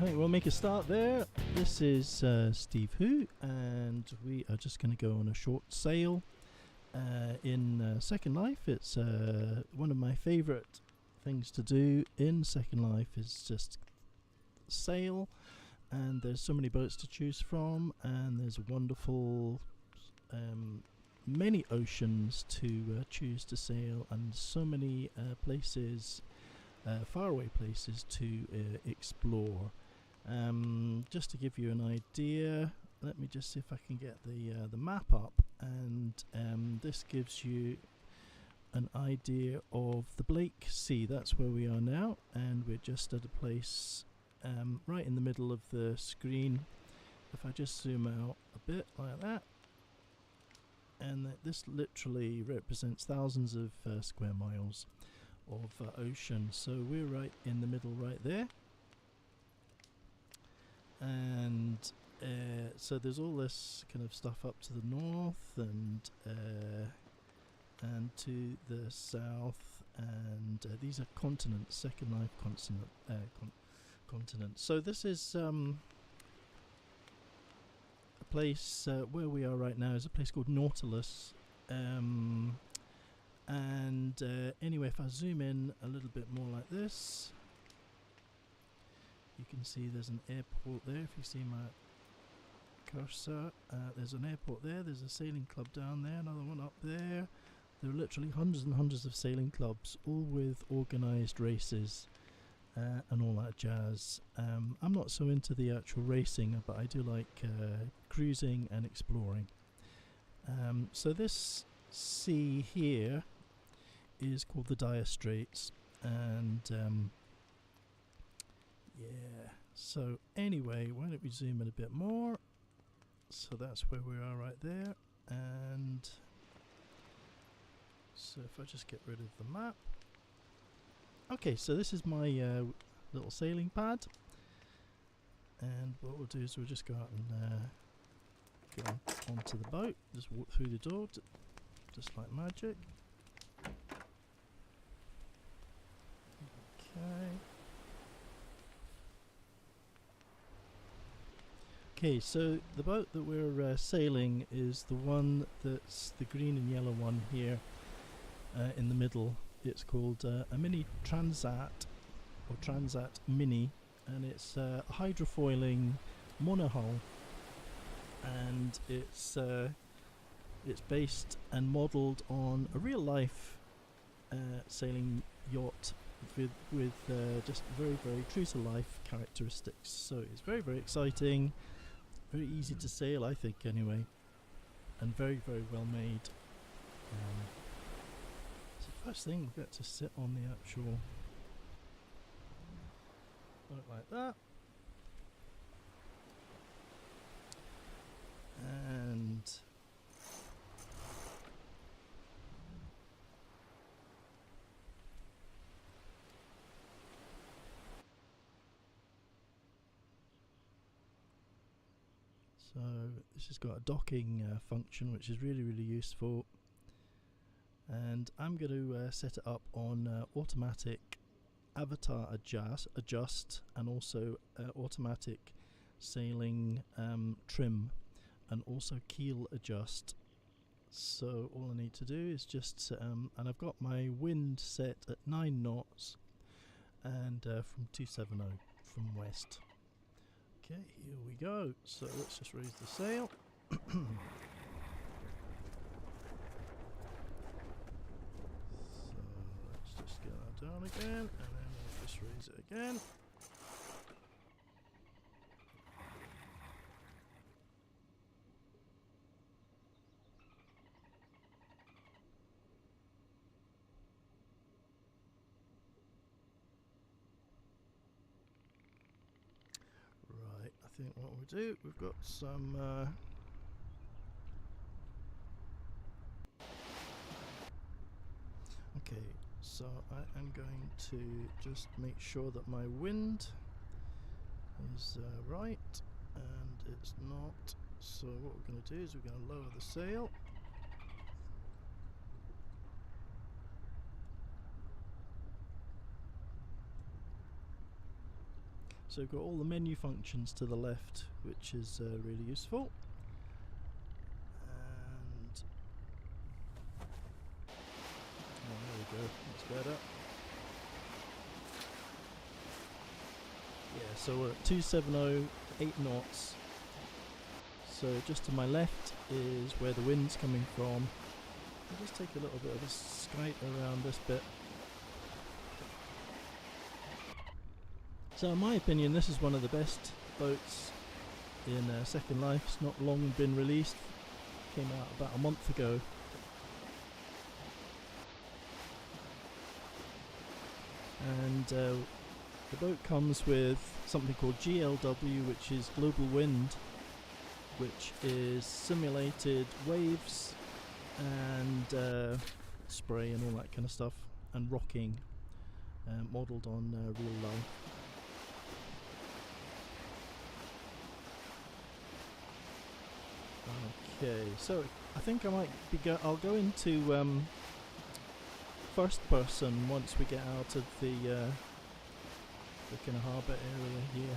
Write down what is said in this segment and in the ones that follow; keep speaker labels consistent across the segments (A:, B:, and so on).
A: Right, we'll make a start there. This is Steve Who, and we are just going to go on a short sail in Second Life. It's one of my favourite things to do in Second Life is just sail, and there's so many boats to choose from, and there's wonderful many oceans to choose to sail, and so many places, faraway places to explore. Just to give you an idea, let me just see if I can get the map up, and this gives you an idea of the Blake Sea. That's where we are now, and we're just at a place right in the middle of the screen. If I just zoom out a bit like that, and this literally represents thousands of square miles of ocean. So we're right in the middle right there, and so there's all this kind of stuff up to the north and to the south, and these are continents, Second Life continents. So this is a place where we are right now is a place called Nautilus, and anyway, if I zoom in a little bit more like this, you can see there's an airport there. If you see my cursor, there's an airport there, there's a sailing club down there, another one up there. There are literally hundreds and hundreds of sailing clubs, all with organised races and all that jazz. I'm not so into the actual racing, but I do like cruising and exploring. So this sea here is called the Dire Straits, and yeah, so anyway, why don't we zoom in a bit more. So that's where we are right there, and so if I just get rid of the map. Okay, so this is my little sailing pad, and what we'll do is we'll just go out and go onto the boat, just walk through the door, just like magic. Okay, so the boat that we're sailing is the one that's the green and yellow one here in the middle. It's called a mini transat, or transat mini, and it's a hydrofoiling monohull, and it's based and modelled on a real life sailing yacht with just very, very true to life characteristics. So it's very, very exciting, very easy to sail, I think anyway, and very, very well made. So first thing, we get to sit on the actual boat like that, and so this has got a docking function, which is really, really useful, and I'm going to set it up on automatic avatar adjust, and also automatic sailing trim, and also keel adjust. So all I need to do is just and I've got my wind set at 9 knots, and from 270 from west. Okay, here we go. So let's just raise the sail. So let's just get that down again, and then we'll just raise it again. Right, I think what we'll do, we've got some okay, so I am going to just make sure that my wind is right, and it's not. So what we're going to do is we're going to lower the sail. So we've got all the menu functions to the left, which is really useful. And there we go, that's better. Yeah, so we're at 270, 8 knots. So just to my left is where the wind's coming from. I'll just take a little bit of a skite around this bit. So in my opinion, this is one of the best boats in Second Life. It's not long been released, came out about a month ago. And the boat comes with something called GLW, which is Global Wind, which is simulated waves and spray and all that kind of stuff, and rocking, modelled on real life. Okay, so I think I might be I'll go into first person once we get out of the kind of harbour area here.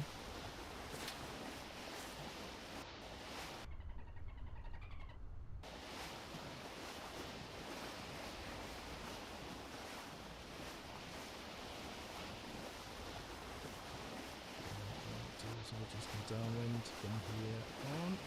A: So we'll just go downwind from here on.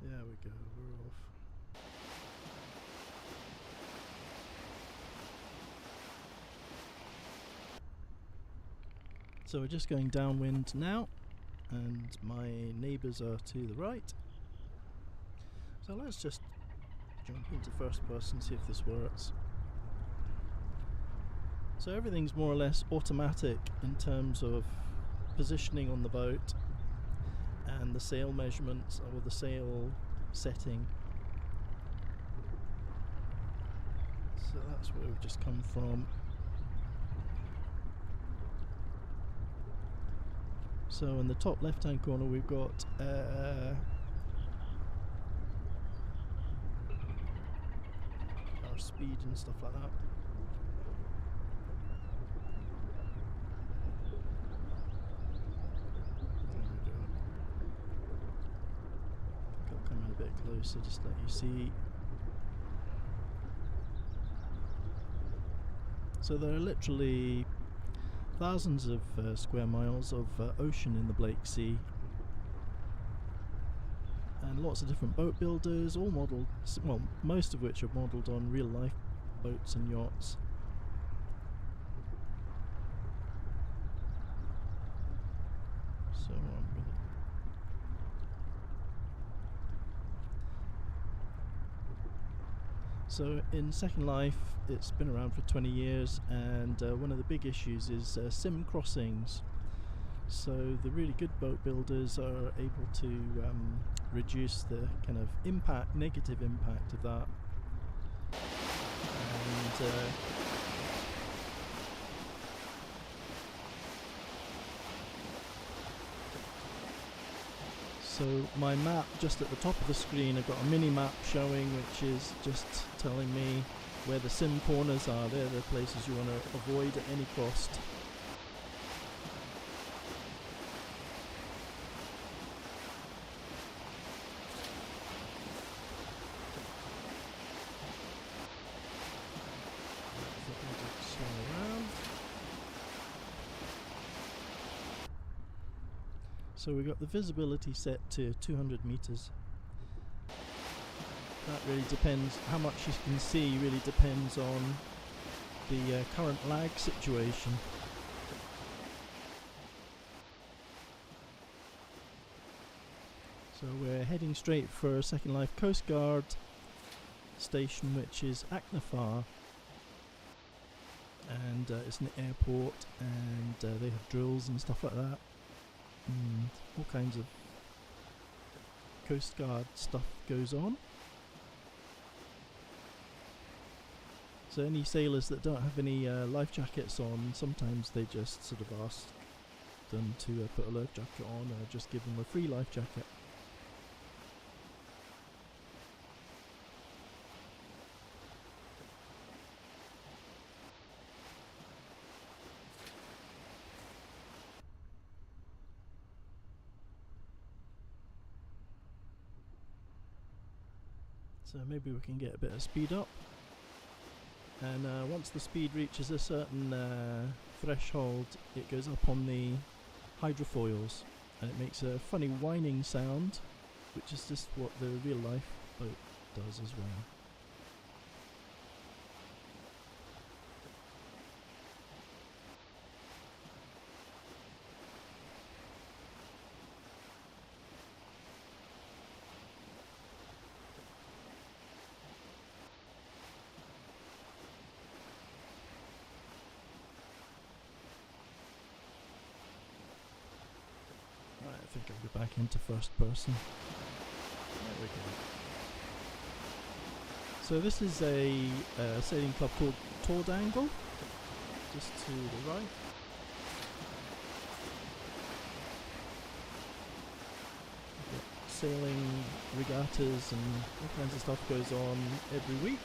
A: There we go, we're off. So we're just going downwind now, and my neighbours are to the right. So let's just jump into first person, see if this works. So everything's more or less automatic in terms of positioning on the boat and the sail measurements, or the sail setting. So that's where we've just come from. So in the top left hand corner we've got our speed and stuff like that. There we go. I think I'll come in a bit closer, just let you see. So there are literally thousands of square miles of ocean in the Blake Sea, and lots of different boat builders, all modelled, well, most of which are modelled on real life boats and yachts. So So in Second Life, it's been around for 20 years, and one of the big issues is sim crossings. So the really good boat builders are able to reduce the kind of impact, negative impact of that. And so my map, just at the top of the screen, I've got a mini map showing, which is just telling me where the sim corners are. They're the places you want to avoid at any cost. So we've got the visibility set to 200 meters. That really depends, how much you can see really depends on the current lag situation. So we're heading straight for Second Life Coast Guard station, which is Aknafar, and it's an airport, and they have drills and stuff like that, and all kinds of Coast Guard stuff goes on. So any sailors that don't have any life jackets on, sometimes they just sort of ask them to put a life jacket on, or just give them a free life jacket. So maybe we can get a bit of speed up, and once the speed reaches a certain threshold, it goes up on the hydrofoils and it makes a funny whining sound, which is just what the real life boat does as well. I think I'll go back into first person. There we go. So this is a sailing club called Tordangle, just to the right. We've got sailing regattas and all kinds of stuff goes on every week.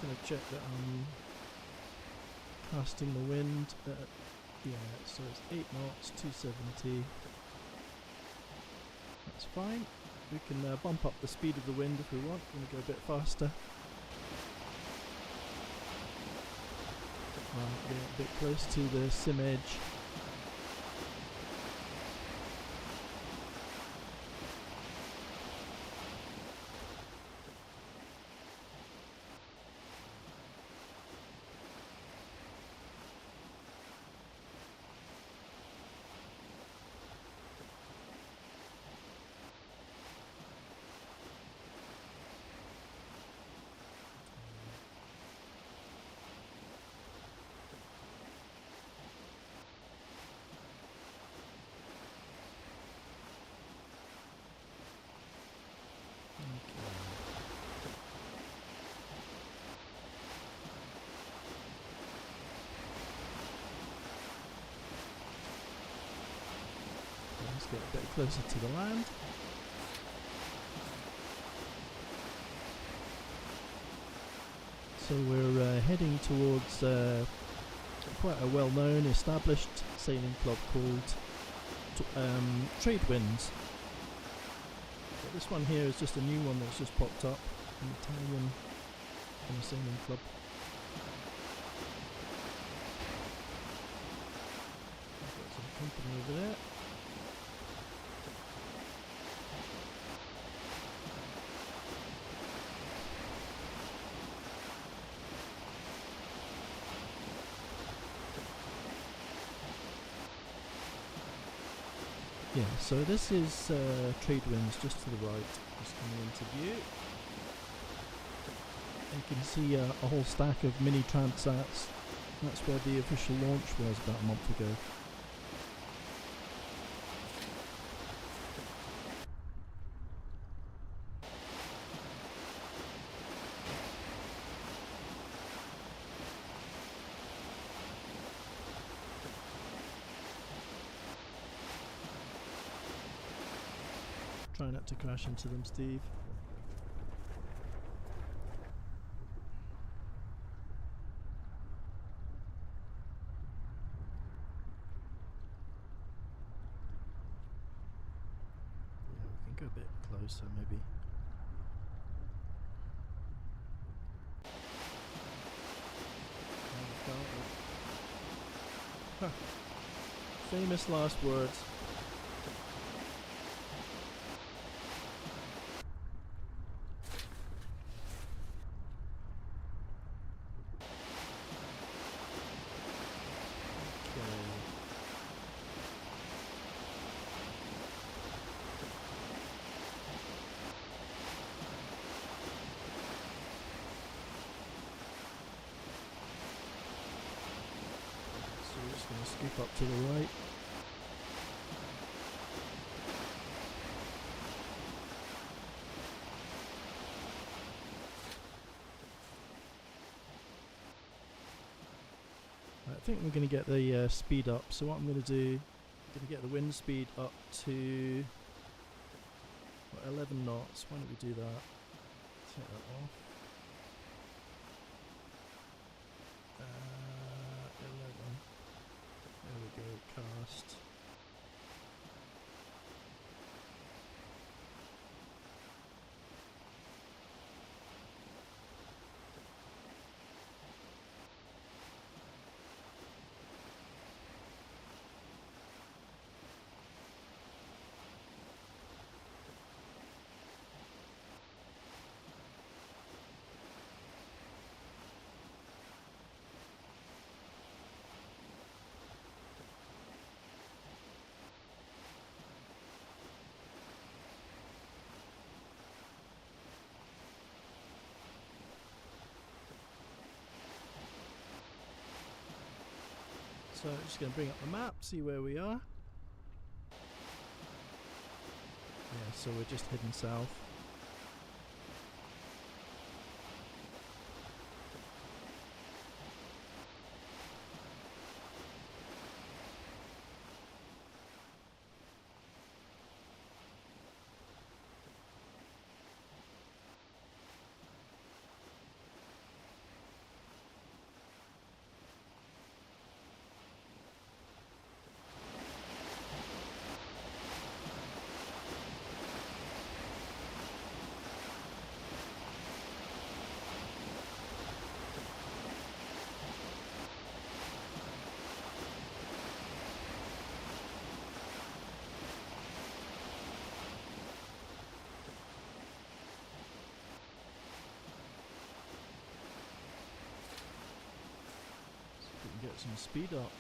A: Going to check that I'm casting the wind at, yeah, so it's 8 knots, 270. That's fine. We can bump up the speed of the wind if we want. We're going to go a bit faster. Getting a bit close to the sim edge. Let's get a bit closer to the land. So we're heading towards quite a well-known, established sailing club called Tradewinds. But this one here is just a new one that's just popped up, an Italian kind of sailing club. I've got some company over there. Yeah, so this is Tradewinds just to the right, just coming into view. You can see a whole stack of mini transats. That's where the official launch was about a month ago. Try not to crash into them, Steve. Yeah, we can go a bit closer, maybe. Huh. Famous last words. up to the right. I think we're going to get the speed up, so what I'm going to do, I'm going to get the wind speed up to 11 knots. Why don't we do that? Take that off. 11. There we go, cast. So just going to bring up the map, see where we are. Yeah, so we're just heading south. We can get some speed up.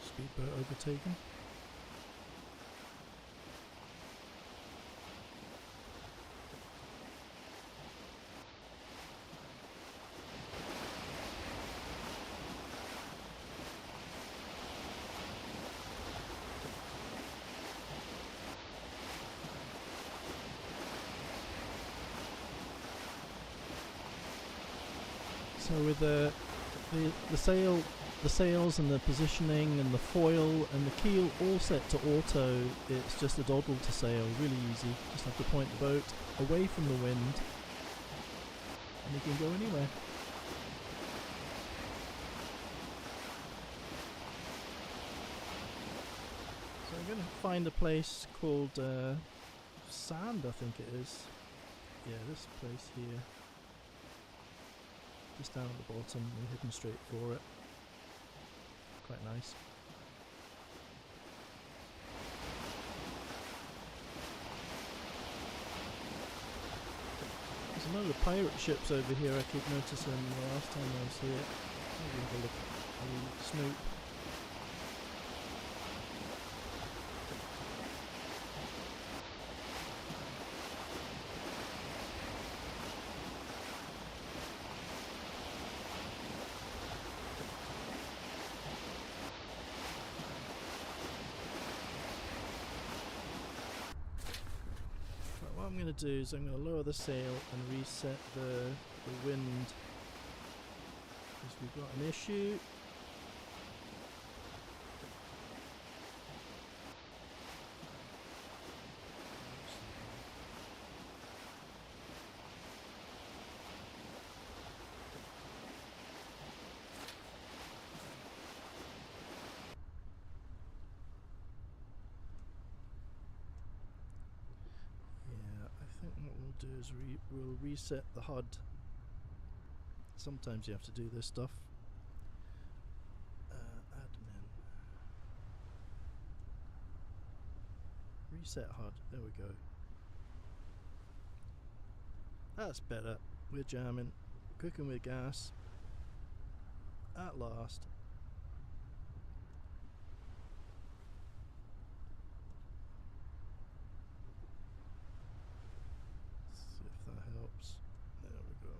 A: Speedboat overtaken. So with the sails and the positioning and the foil and the keel all set to auto, it's just a doddle to sail, really easy. Just have to point the boat away from the wind and you can go anywhere. So I'm going to find a place called Sand, I think it is. Yeah, this place here. Just down at the bottom, we're heading straight for it. Quite nice. There's a load of pirate ships over here I keep noticing the last time I was here. Maybe have a look, a wee snoop. What I'm going to do is I'm going to lower the sail and reset the wind, because we've got an issue. do is we'll reset the HUD. Sometimes you have to do this stuff. Admin. Reset HUD. There we go. That's better. We're jamming. Cooking with gas. At last. Let's see if that helps. There we go.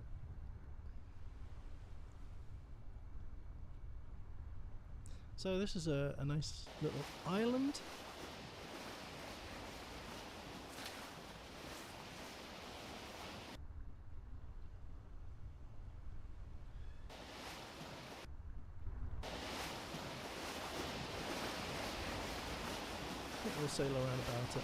A: So this is a nice little island. I think we'll sail around about it.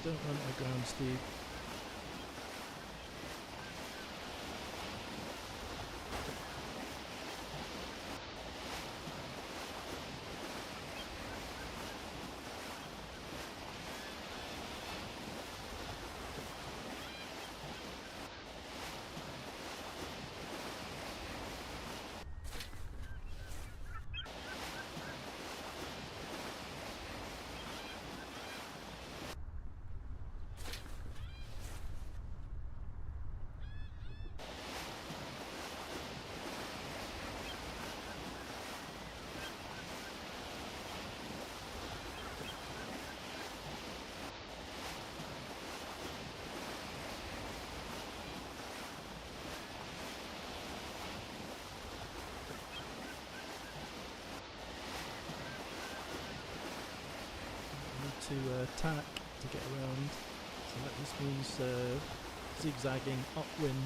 A: Don't run aground, Steve. To tack to get around, so that just means zigzagging upwind.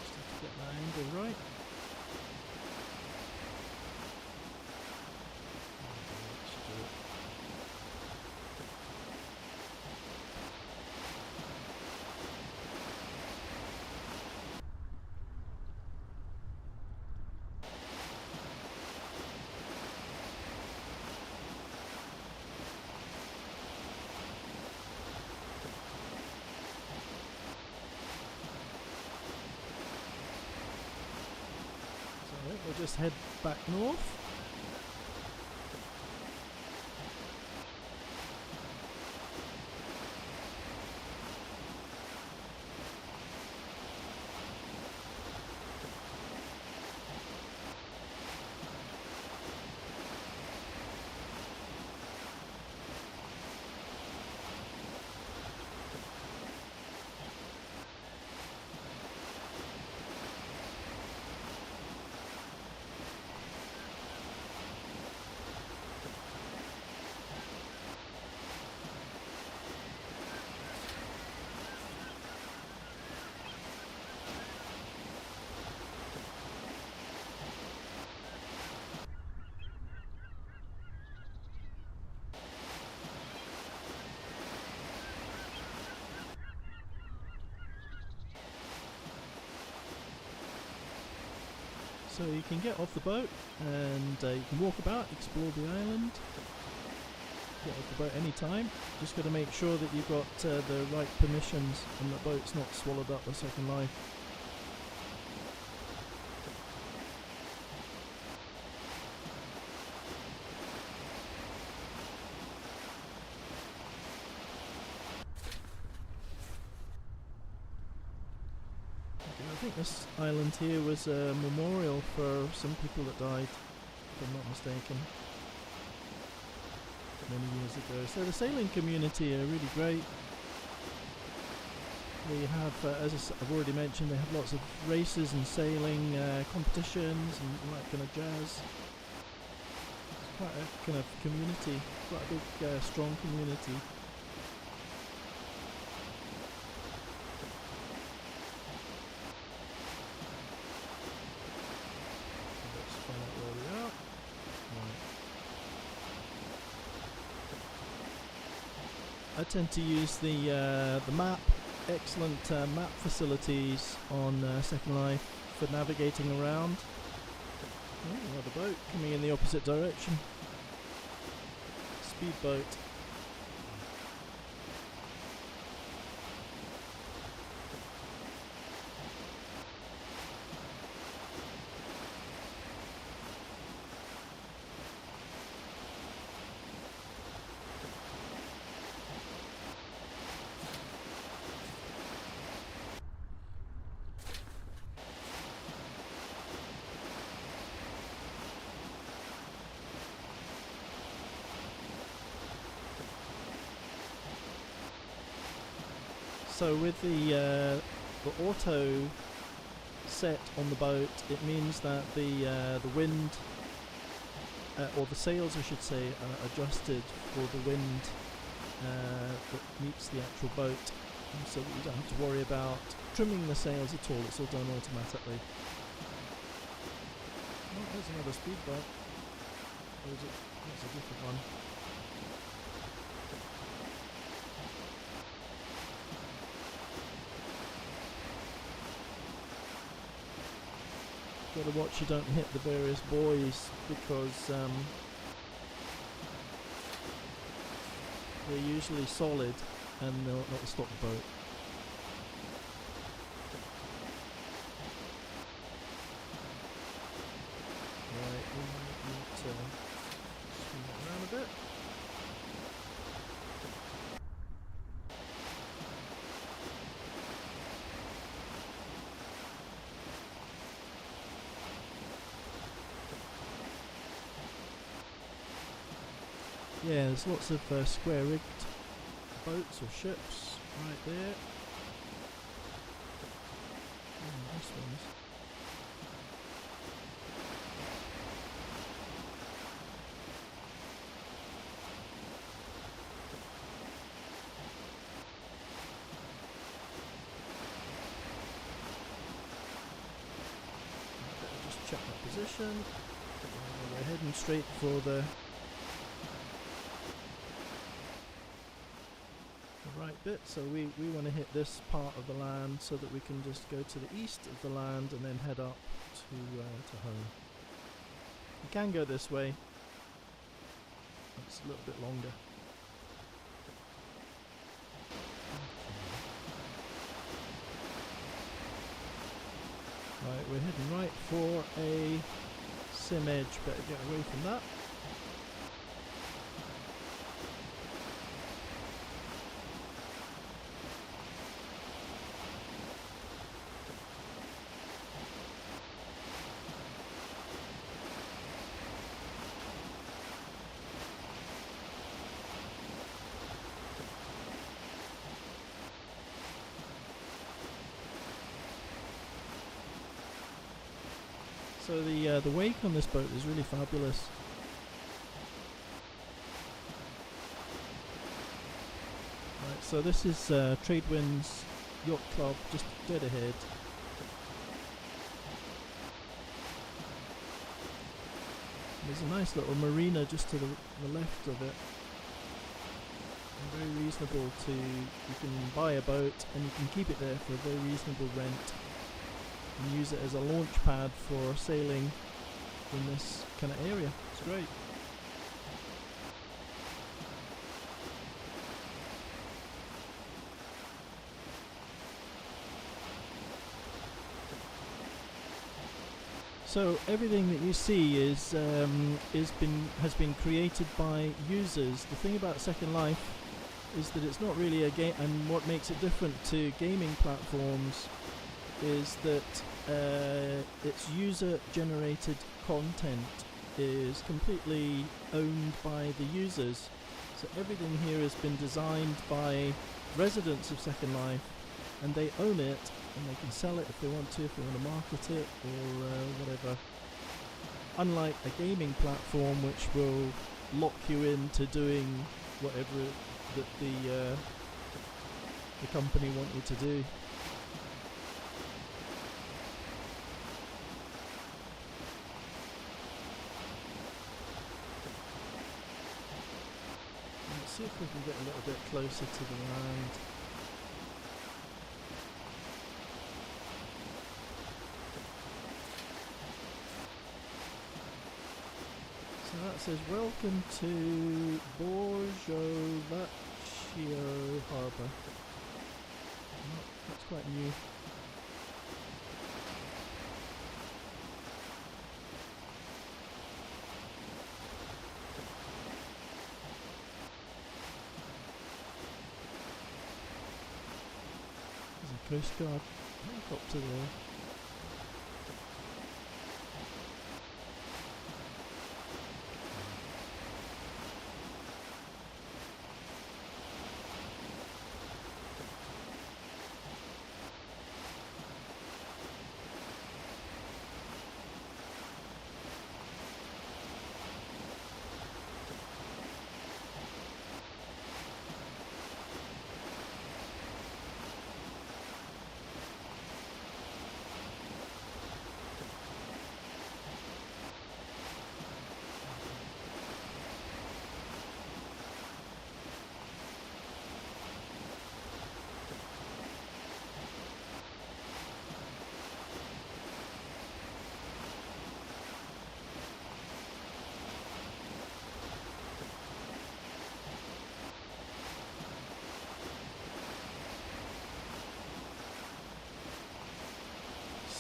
A: Just have to get my angle right. We'll just head back north. So you can get off the boat and you can walk about, explore the island, get off the boat anytime. Just got to make sure that you've got the right permissions and the boat's not swallowed up by Second Life. I think this island here was a memorial for some people that died, if I'm not mistaken, many years ago. So the sailing community are really great. They have, as I've already mentioned, they have lots of races and sailing competitions and all that kind of jazz. It's quite a kind of community, quite a big, strong community. tend to use the map. Excellent map facilities on Second Life for navigating around. Oh, another boat coming in the opposite direction. Speedboat. So with the auto set on the boat, it means that the wind, or the sails I should say, are adjusted for the wind that meets the actual boat, and so that you don't have to worry about trimming the sails at all. It's all done automatically. Oh, there's another speedboat. Or is it? That's a different one. Got to watch you don't hit the various buoys, because they're usually solid and they'll stop the boat. Right, we might need to swing that around a bit. Yeah, there's lots of square rigged boats or ships right there. Oh, nice ones. Better just check my position. We're heading straight for the right bit, so we want to hit this part of the land so that we can just go to the east of the land and then head up to home. You can go this way. It's a little bit longer. Right, we're heading right for a sim edge. Better get away from that. So the wake on this boat is really fabulous. Right, so this is Tradewinds Yacht Club, just dead ahead. There's a nice little marina just to the left of it. And very reasonable to, you can buy a boat and you can keep it there for a very reasonable rent. And use it as a launch pad for sailing in this kind of area. It's great. So everything that you see has been created by users. The thing about Second Life is that it's not really a game, and what makes it different to gaming platforms is that its user-generated content is completely owned by the users. So everything here has been designed by residents of Second Life, and they own it, and they can sell it if they want to, if they want to market it, or whatever. Unlike a gaming platform, which will lock you into doing whatever that the company want you to do. See, see if we can get a little bit closer to the land. So that says, welcome to Borgovaccio Harbour. Oh, that's quite new. There's a Coast Guard helicopter there.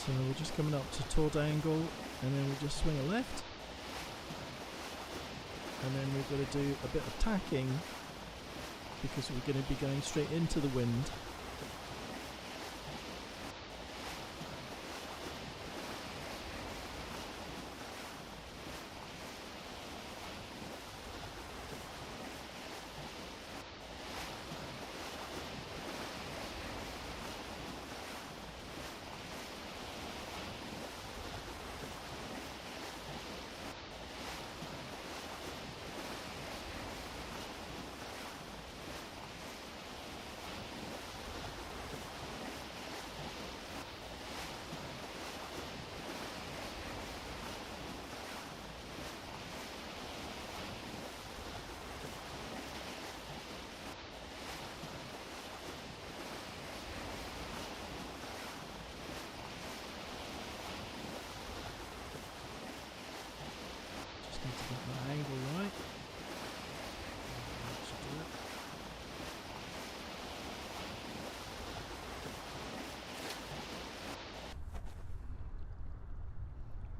A: So we're just coming up to Todd Angle, and then we just swing a left, and then we've got to do a bit of tacking because we're going to be going straight into the wind. Need to get my angle right. That should do it.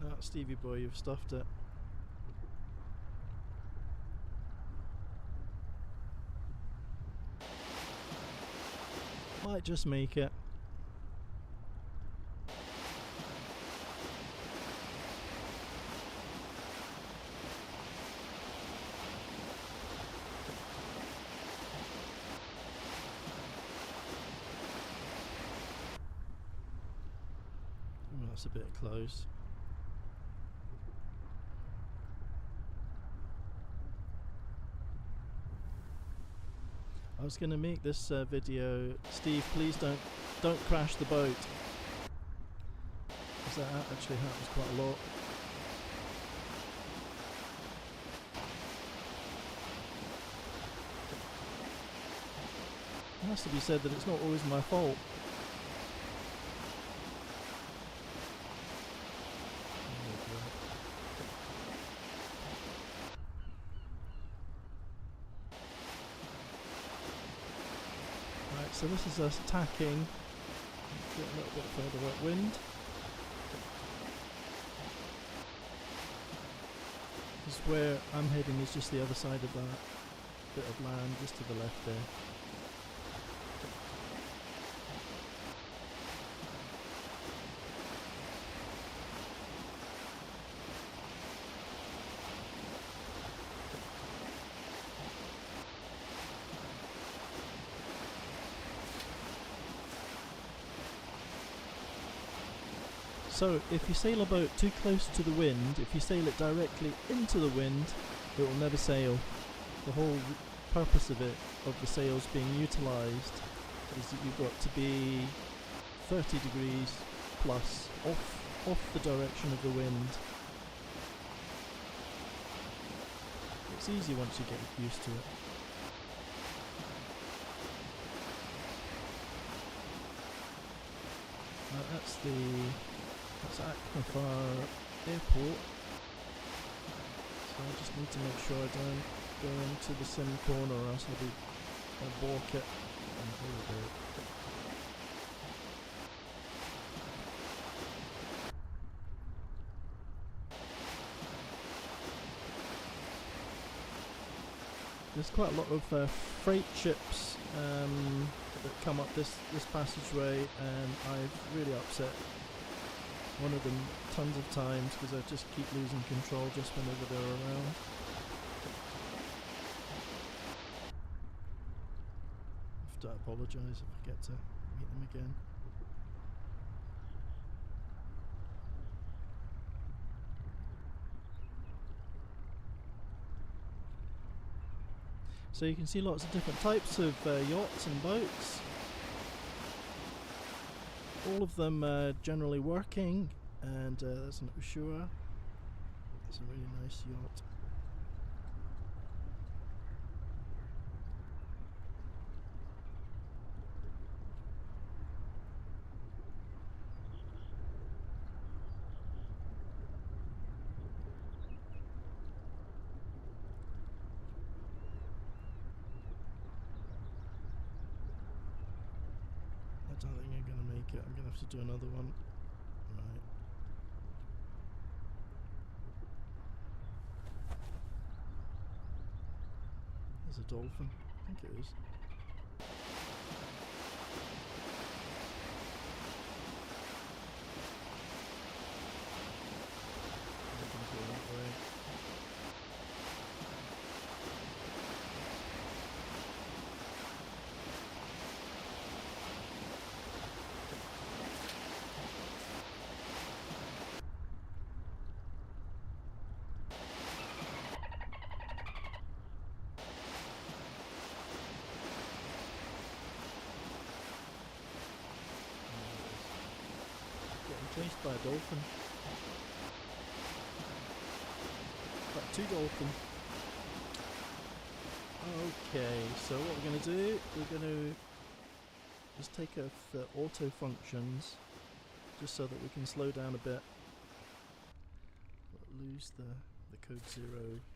A: No, Stevie boy, you've stuffed it. Might just make it. That's a bit close. I was going to make this video, Steve, please don't crash the boat, because that actually happens quite a lot. It has to be said that it's not always my fault. So this is us tacking, get a little bit further upwind. This is where I'm heading, is just the other side of that bit of land, just to the left there. So if you sail a boat too close to the wind, if you sail it directly into the wind, it will never sail. The whole purpose of it, of the sails being utilised, is that you've got to be 30 degrees plus off the direction of the wind. It's easy once you get used to it. that's Aknafar Airport. So I just need to make sure I don't go into the sim corner or else I'll balk it. And there we go. There's quite a lot of freight ships that come up this passageway, and I've really upset one of them tons of times because I just keep losing control just whenever they're around. I have to apologise if I get to meet them again. So you can see lots of different types of yachts and boats. All of them generally working, and that's an Ushua. It's a really nice yacht. I don't think I'm going to make it. I'm going to have to do another one. Right. There's a dolphin. I think it is. I'm going to go that way. Chased by a dolphin. Got two dolphins. Okay, so what we're going to do, we're going to just take off the auto functions just so that we can slow down a bit. But lose the code 0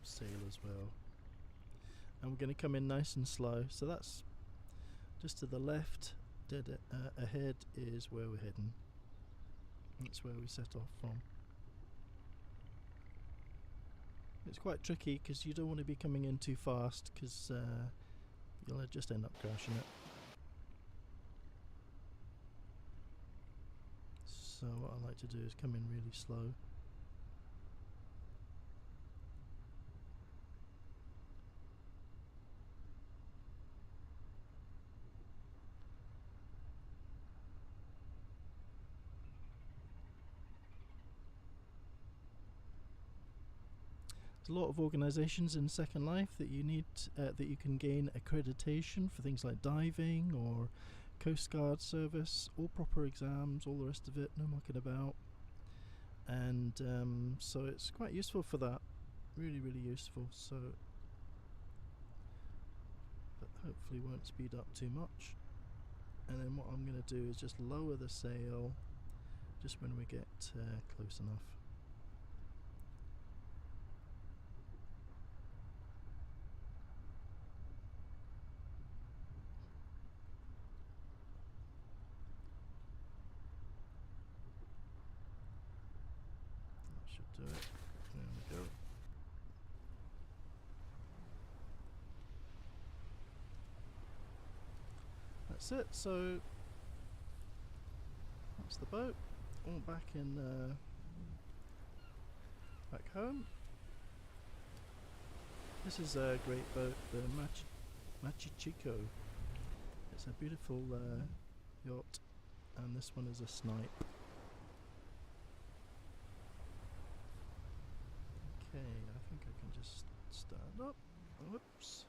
A: sail as well. And we're going to come in nice and slow. So that's just to the left, dead ahead is where we're heading. That's where we set off from. It's quite tricky because you don't want to be coming in too fast because you'll just end up crashing it. So what I like to do is come in really slow. There's a lot of organisations in Second Life that you need that you can gain accreditation for things like diving or Coast Guard service, all proper exams, all the rest of it, no mucking about. And so it's quite useful for that, really useful. So, but hopefully won't speed up too much. And then what I'm going to do is just lower the sail just when we get close enough. Do it. There we go. That's it. So that's the boat. All back in back home. This is a great boat, the Machichico. It's a beautiful yacht, and this one is a snipe. Okay, I think I can just stand up. Whoops.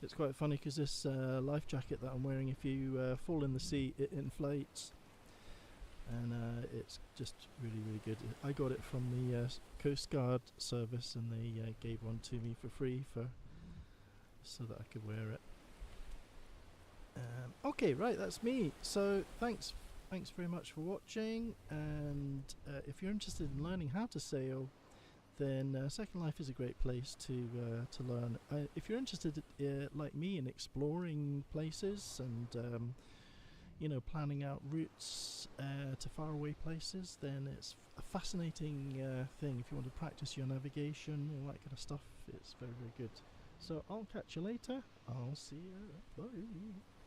A: It's quite funny because this life jacket that I'm wearing, if you fall in the sea, it inflates. And it's just really good. I got it from the Coast Guard service, and they gave one to me for free so that I could wear it. Okay, right, that's me. So thanks very much for watching. And if you're interested in learning how to sail, then Second Life is a great place to learn. If you're interested, like me, in exploring places and planning out routes to faraway places, then it's a fascinating thing. If you want to practice your navigation, all that kind of stuff, it's very, very good. So I'll catch you later. I'll see you. Bye.